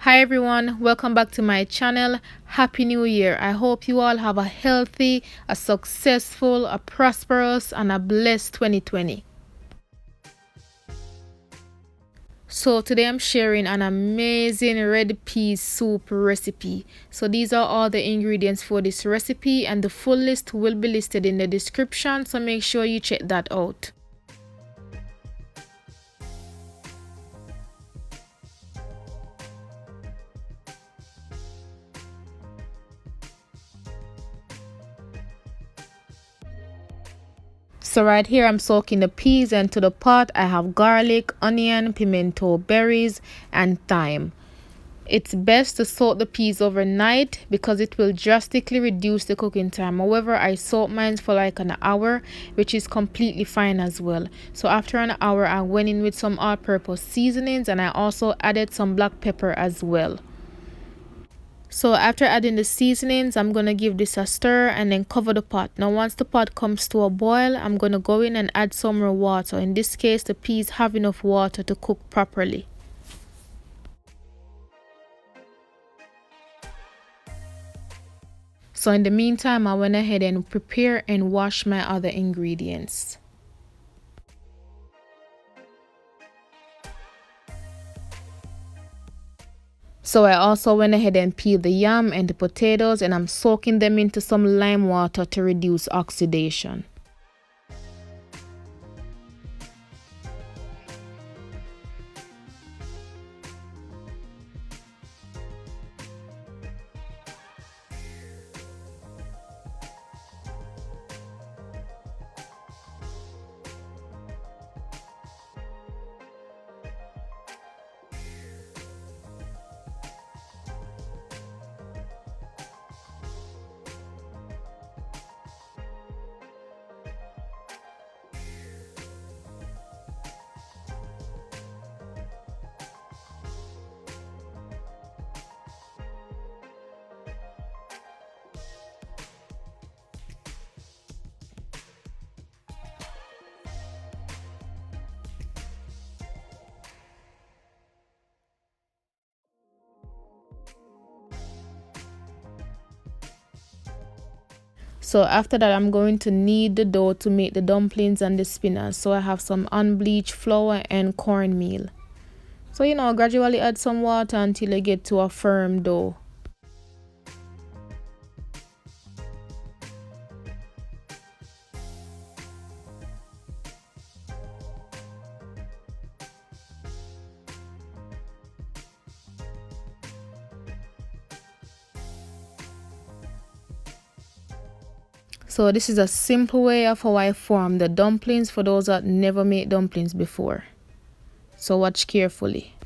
Hi everyone, welcome back to my channel. Happy New Year. I hope you all have a healthy, a successful, a prosperous and a blessed 2020. So today I'm sharing an amazing red pea soup recipe. So these are all the ingredients for this recipe and the full list will be listed in the description, so make sure you check that out. So right here I'm soaking the peas into the pot. I have garlic, onion, pimento berries and thyme. It's best to soak the peas overnight because it will drastically reduce the cooking time. However, I soaked mine for like an hour, which is completely fine as well. So after an hour I went in with some all-purpose seasonings and I also added some black pepper as well. So after adding the seasonings, I'm going to give this a stir and then cover the pot. Now once the pot comes to a boil, I'm going to go in and add some more water. In this case, the peas have enough water to cook properly. So in the meantime, I went ahead and prepare and wash my other ingredients. So I also went ahead and peeled the yam and the potatoes and I'm soaking them into some lime water to reduce oxidation. So after that, I'm going to knead the dough to make the dumplings and the spinach. So I have some unbleached flour and cornmeal. So gradually add some water until you get to a firm dough. So this is a simple way of how I form the dumplings for those that never made dumplings before. So watch carefully.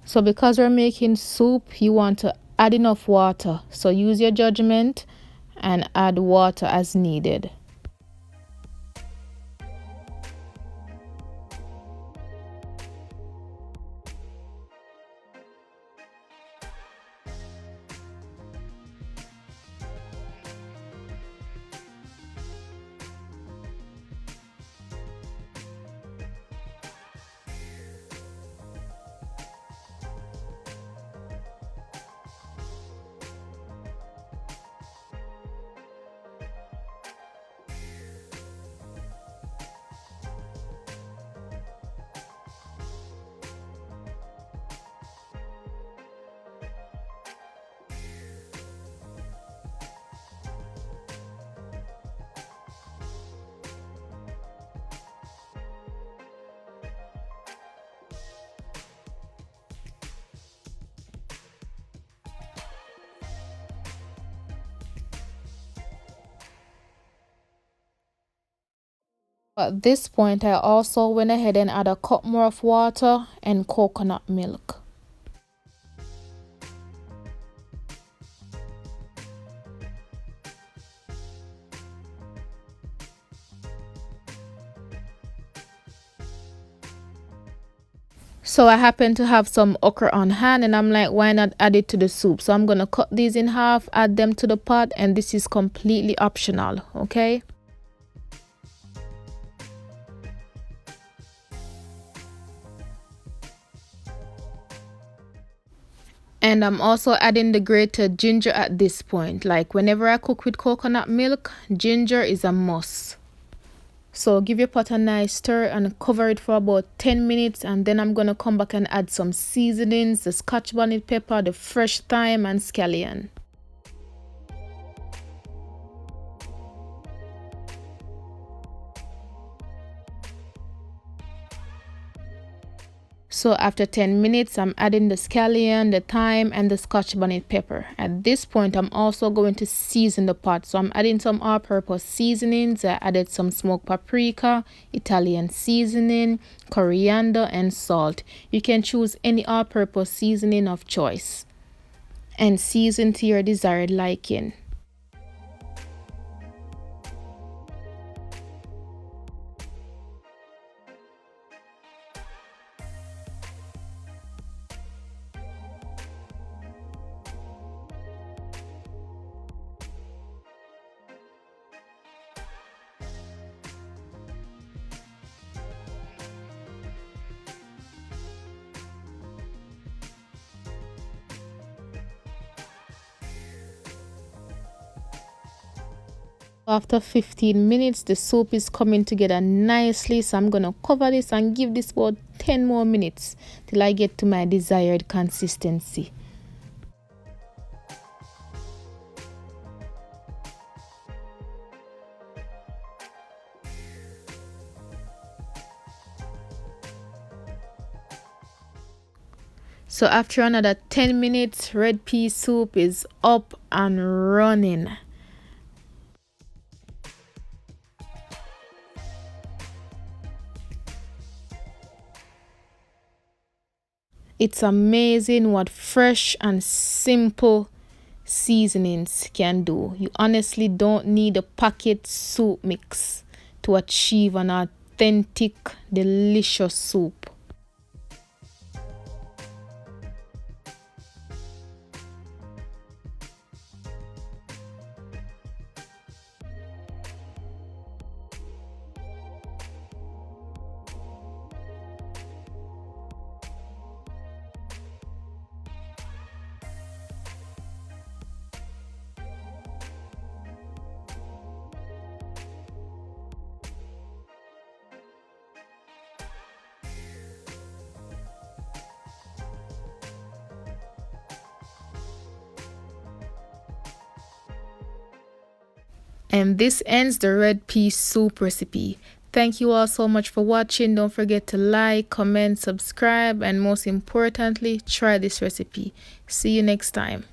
So because we're making soup, you want to add enough water. So use your judgment and add water as needed. At this point, I also went ahead and add a cup more of water and coconut milk. So I happen to have some okra on hand and I'm like, why not add it to the soup? So I'm going to cut these in half, add them to the pot, and this is completely optional, okay? And I'm also adding the grated ginger at this point. Like whenever I cook with coconut milk, ginger is a must. So give your pot a nice stir and cover it for about 10 minutes, and then I'm going to come back and add some seasonings, the scotch bonnet pepper, the fresh thyme and scallion. So after 10 minutes, I'm adding the scallion, the thyme, and the scotch bonnet pepper. At this point, I'm also going to season the pot. So I'm adding some all-purpose seasonings. I added some smoked paprika, Italian seasoning, coriander, and salt. You can choose any all-purpose seasoning of choice and season to your desired liking. After 15 minutes, the soup is coming together nicely, so I'm going to cover this and give this about 10 more minutes till I get to my desired consistency. So after another 10 minutes, red pea soup is up and running. It's amazing what fresh and simple seasonings can do. You honestly don't need a packet soup mix to achieve an authentic, delicious soup. And this ends the red pea soup recipe. Thank you all so much for watching. Don't forget to like, comment, subscribe, and most importantly, try this recipe. See you next time.